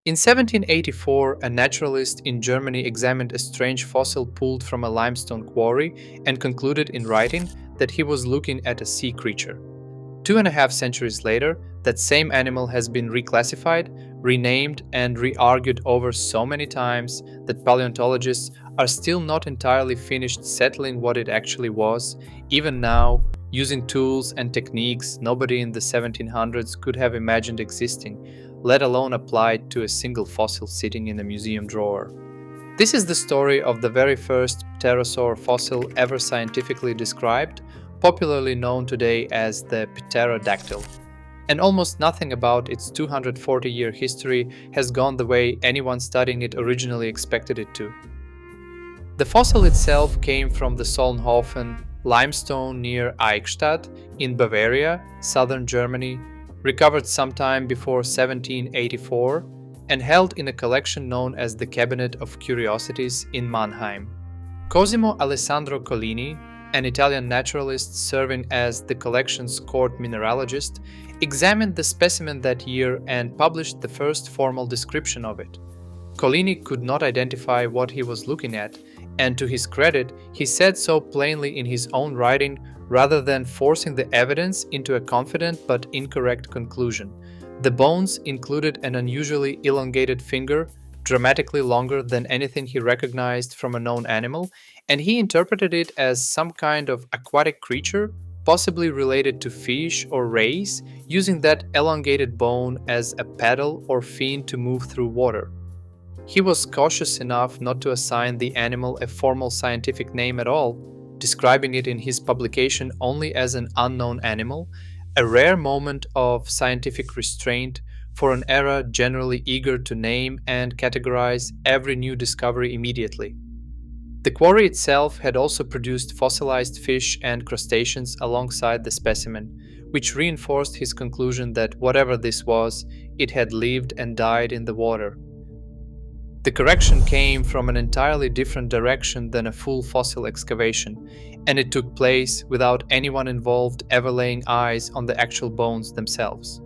In 1784, a naturalist in Germany examined a strange fossil pulled from a limestone quarry and concluded in writing that he was looking at a sea creature. 2.5 centuries later, that same animal has been reclassified, renamed, and re-argued over so many times that paleontologists are still not entirely finished settling what it actually was. Even now, using tools and techniques nobody in the 1700s could have imagined existing, let alone applied to a single fossil sitting in a museum drawer. This is the story of the very first pterosaur fossil ever scientifically described, popularly known today as the Pterodactyl. And almost nothing about its 240-year history has gone the way anyone studying it originally expected it to. The fossil itself came from the Solnhofen limestone near Eichstätt in Bavaria, southern Germany, recovered sometime before 1784, and held in a collection known as the Cabinet of Curiosities in Mannheim. Cosimo Alessandro Collini, an Italian naturalist serving as the collection's court mineralogist, examined the specimen that year and published the first formal description of it. Collini could not identify what he was looking at, and to his credit, he said so plainly in his own writing rather than forcing the evidence into a confident but incorrect conclusion. The bones included an unusually elongated finger, dramatically longer than anything he recognized from a known animal, and he interpreted it as some kind of aquatic creature, possibly related to fish or rays, using that elongated bone as a paddle or fin to move through water. He was cautious enough not to assign the animal a formal scientific name at all, describing it in his publication only as an unknown animal, a rare moment of scientific restraint for an era generally eager to name and categorize every new discovery immediately. The quarry itself had also produced fossilized fish and crustaceans alongside the specimen, which reinforced his conclusion that whatever this was, it had lived and died in the water. The correction came from an entirely different direction than a full fossil excavation, and it took place without anyone involved ever laying eyes on the actual bones themselves.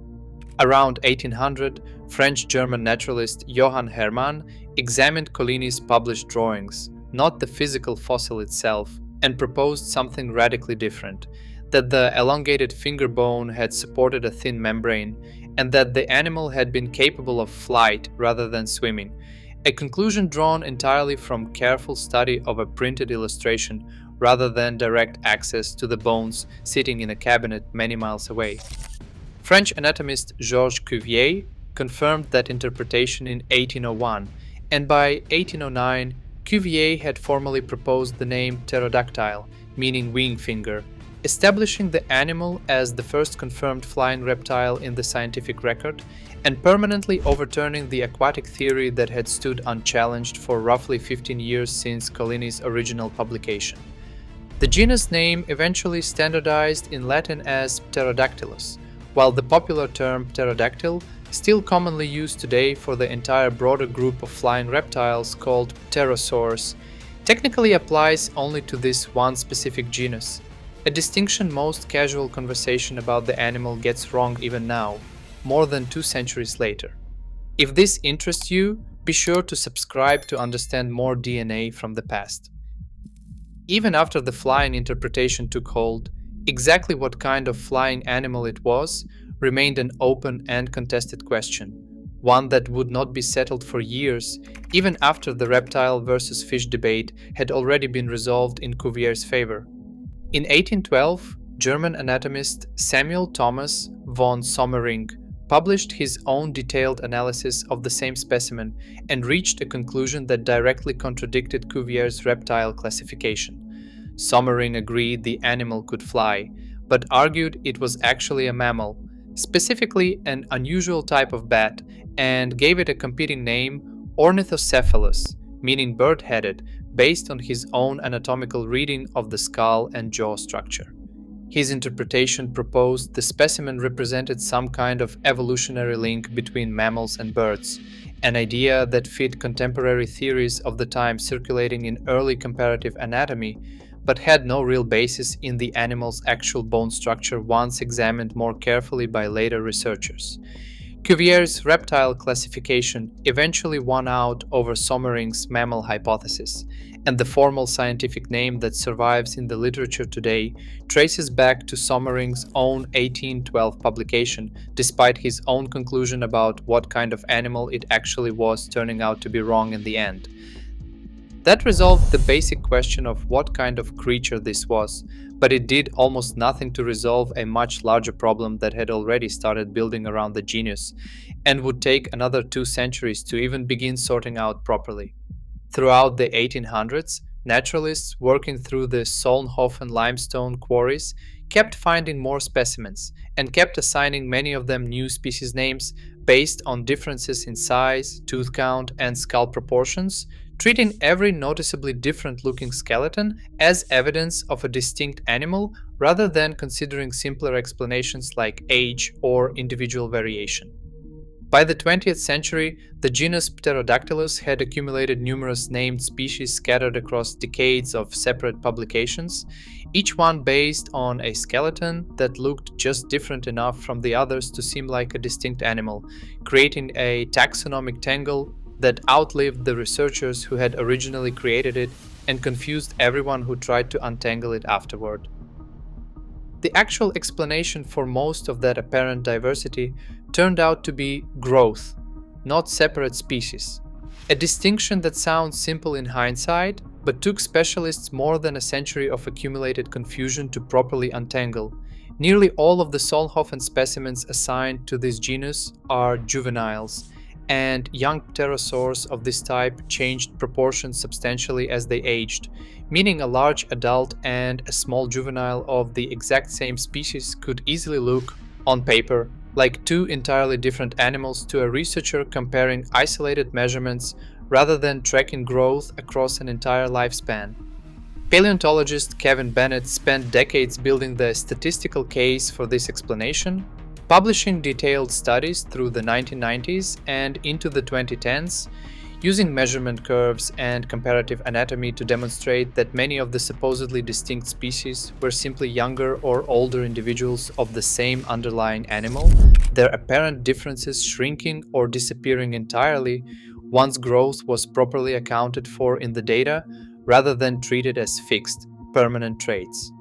Around 1800, French-German naturalist Johann Hermann examined Collini's published drawings, not the physical fossil itself, and proposed something radically different: that the elongated finger bone had supported a thin membrane, and that the animal had been capable of flight rather than swimming, a conclusion drawn entirely from careful study of a printed illustration rather than direct access to the bones sitting in a cabinet many miles away. French anatomist Georges Cuvier confirmed that interpretation in 1801, and by 1809, Cuvier had formally proposed the name Pterodactyl, meaning wing finger, establishing the animal as the first confirmed flying reptile in the scientific record, and permanently overturning the aquatic theory that had stood unchallenged for roughly 15 years since Collini's original publication. The genus name eventually standardized in Latin as Pterodactylus, while the popular term pterodactyl, still commonly used today for the entire broader group of flying reptiles called pterosaurs, technically applies only to this one specific genus, a distinction most casual conversation about the animal gets wrong even now, more than 2 centuries later. If this interests you, be sure to subscribe to understand more DNA from the past. Even after the flying interpretation took hold, exactly what kind of flying animal it was remained an open and contested question, one that would not be settled for years, even after the reptile versus fish debate had already been resolved in Cuvier's favor. In 1812, German anatomist Samuel Thomas von Sommering published his own detailed analysis of the same specimen and reached a conclusion that directly contradicted Cuvier's reptile classification. Sommering agreed the animal could fly, but argued it was actually a mammal, specifically an unusual type of bat, and gave it a competing name, Ornithocephalus, meaning bird-headed, based on his own anatomical reading of the skull and jaw structure. His interpretation proposed the specimen represented some kind of evolutionary link between mammals and birds, an idea that fit contemporary theories of the time circulating in early comparative anatomy, but had no real basis in the animal's actual bone structure once examined more carefully by later researchers. Cuvier's reptile classification eventually won out over Sommering's mammal hypothesis, and the formal scientific name that survives in the literature today traces back to Sommering's own 1812 publication, despite his own conclusion about what kind of animal it actually was turning out to be wrong in the end. That resolved the basic question of what kind of creature this was, but it did almost nothing to resolve a much larger problem that had already started building around the genus, and would take another 2 centuries to even begin sorting out properly. Throughout the 1800s, naturalists working through the Solnhofen limestone quarries kept finding more specimens and kept assigning many of them new species names based on differences in size, tooth count, and skull proportions, treating every noticeably different looking skeleton as evidence of a distinct animal rather than considering simpler explanations like age or individual variation. By the 20th century, the genus Pterodactylus had accumulated numerous named species scattered across decades of separate publications, each one based on a skeleton that looked just different enough from the others to seem like a distinct animal, creating a taxonomic tangle that outlived the researchers who had originally created it and confused everyone who tried to untangle it afterward. The actual explanation for most of that apparent diversity turned out to be growth, not separate species. A distinction that sounds simple in hindsight, but took specialists more than a century of accumulated confusion to properly untangle. Nearly all of the Solnhofen specimens assigned to this genus are juveniles, and young pterosaurs of this type changed proportions substantially as they aged, meaning a large adult and a small juvenile of the exact same species could easily look, on paper, like two entirely different animals to a researcher comparing isolated measurements rather than tracking growth across an entire lifespan. Paleontologist Kevin Bennett spent decades building the statistical case for this explanation, publishing detailed studies through the 1990s and into the 2010s, using measurement curves and comparative anatomy to demonstrate that many of the supposedly distinct species were simply younger or older individuals of the same underlying animal, their apparent differences shrinking or disappearing entirely once growth was properly accounted for in the data, rather than treated as fixed, permanent traits.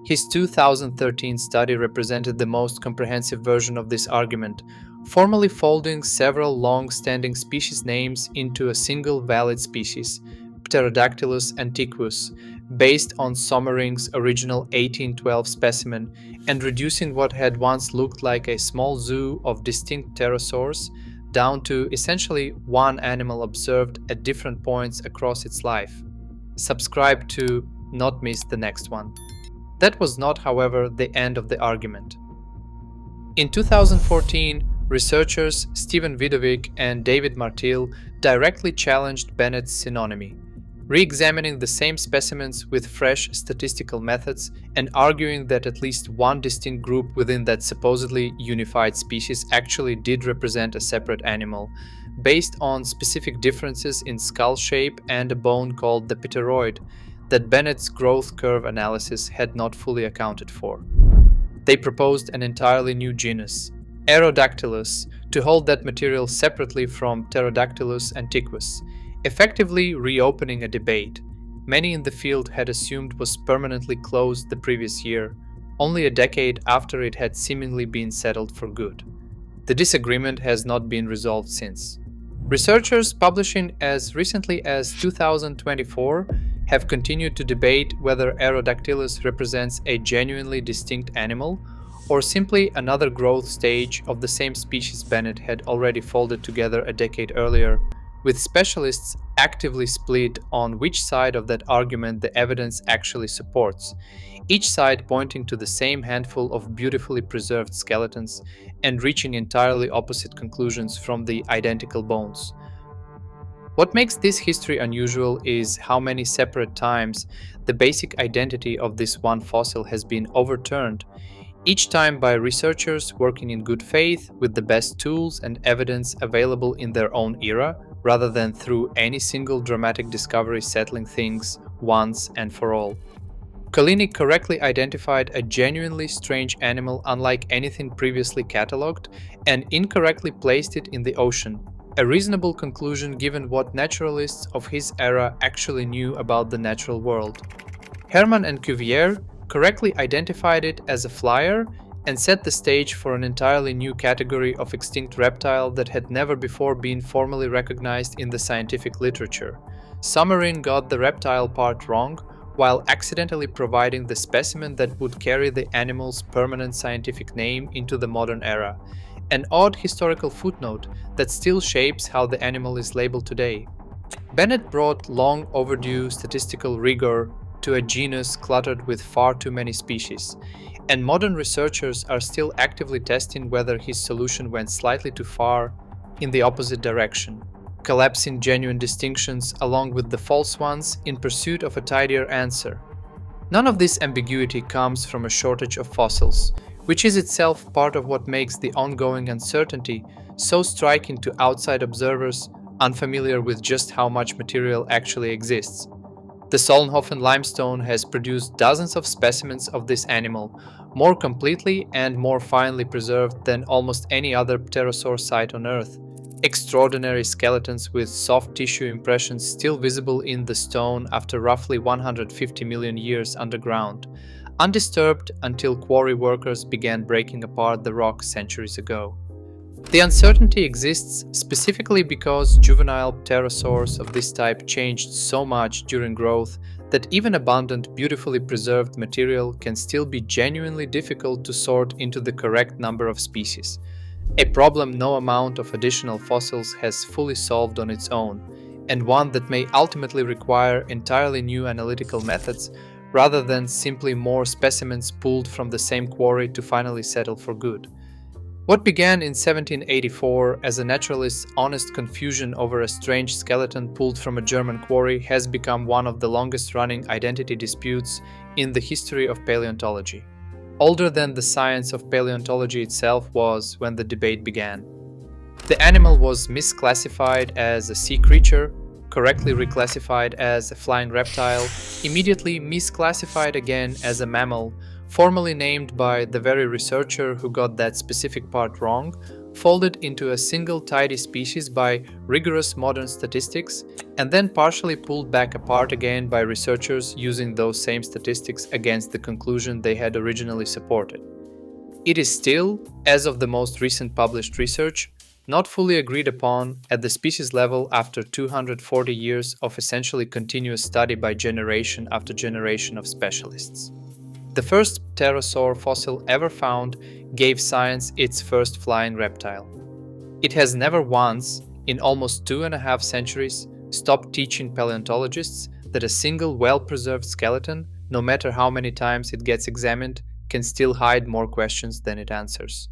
His 2013 study represented the most comprehensive version of this argument, formally folding several long-standing species names into a single valid species, Pterodactylus antiquus, based on Sommering's original 1812 specimen, and reducing what had once looked like a small zoo of distinct pterosaurs down to essentially one animal observed at different points across its life. Subscribe to not miss the next one. That was not, however, the end of the argument. In 2014, researchers Stephen Vidovic and David Martil directly challenged Bennett's synonymy, re-examining the same specimens with fresh statistical methods and arguing that at least one distinct group within that supposedly unified species actually did represent a separate animal, based on specific differences in skull shape and a bone called the pteroid, that Bennett's growth curve analysis had not fully accounted for. They proposed an entirely new genus, Aerodactylus, to hold that material separately from Pterodactylus antiquus, effectively reopening a debate many in the field had assumed was permanently closed the previous year, only a decade after it had seemingly been settled for good. The disagreement has not been resolved since. Researchers publishing as recently as 2024 have continued to debate whether Aerodactylus represents a genuinely distinct animal or simply another growth stage of the same species Bennett had already folded together a decade earlier, with specialists actively split on which side of that argument the evidence actually supports, each side pointing to the same handful of beautifully preserved skeletons and reaching entirely opposite conclusions from the identical bones. What makes this history unusual is how many separate times the basic identity of this one fossil has been overturned, each time by researchers working in good faith with the best tools and evidence available in their own era, rather than through any single dramatic discovery settling things once and for all. Collini correctly identified a genuinely strange animal unlike anything previously catalogued and incorrectly placed it in the ocean, a reasonable conclusion given what naturalists of his era actually knew about the natural world. Hermann and Cuvier correctly identified it as a flyer and set the stage for an entirely new category of extinct reptile that had never before been formally recognized in the scientific literature. Summarin got the reptile part wrong, while accidentally providing the specimen that would carry the animal's permanent scientific name into the modern era, an odd historical footnote that still shapes how the animal is labeled today. Bennett brought long overdue statistical rigor to a genus cluttered with far too many species, and modern researchers are still actively testing whether his solution went slightly too far in the opposite direction, collapsing genuine distinctions along with the false ones in pursuit of a tidier answer. None of this ambiguity comes from a shortage of fossils, which is itself part of what makes the ongoing uncertainty so striking to outside observers unfamiliar with just how much material actually exists. The Solnhofen limestone has produced dozens of specimens of this animal, more completely and more finely preserved than almost any other pterosaur site on Earth. Extraordinary skeletons with soft tissue impressions still visible in the stone after roughly 150 million years underground, undisturbed until quarry workers began breaking apart the rock centuries ago. The uncertainty exists specifically because juvenile pterosaurs of this type changed so much during growth that even abundant, beautifully preserved material can still be genuinely difficult to sort into the correct number of species, a problem no amount of additional fossils has fully solved on its own, and one that may ultimately require entirely new analytical methods rather than simply more specimens pulled from the same quarry to finally settle for good. What began in 1784 as a naturalist's honest confusion over a strange skeleton pulled from a German quarry has become one of the longest-running identity disputes in the history of paleontology. Older than the science of paleontology itself was when the debate began. The animal was misclassified as a sea creature, correctly reclassified as a flying reptile, immediately misclassified again as a mammal, formally named by the very researcher who got that specific part wrong, folded into a single tidy species by rigorous modern statistics, and then partially pulled back apart again by researchers using those same statistics against the conclusion they had originally supported. It is still, as of the most recent published research, not fully agreed upon at the species level after 240 years of essentially continuous study by generation after generation of specialists. The first pterosaur fossil ever found gave science its first flying reptile. It has never once, in almost 2.5 centuries, stopped teaching paleontologists that a single well-preserved skeleton, no matter how many times it gets examined, can still hide more questions than it answers.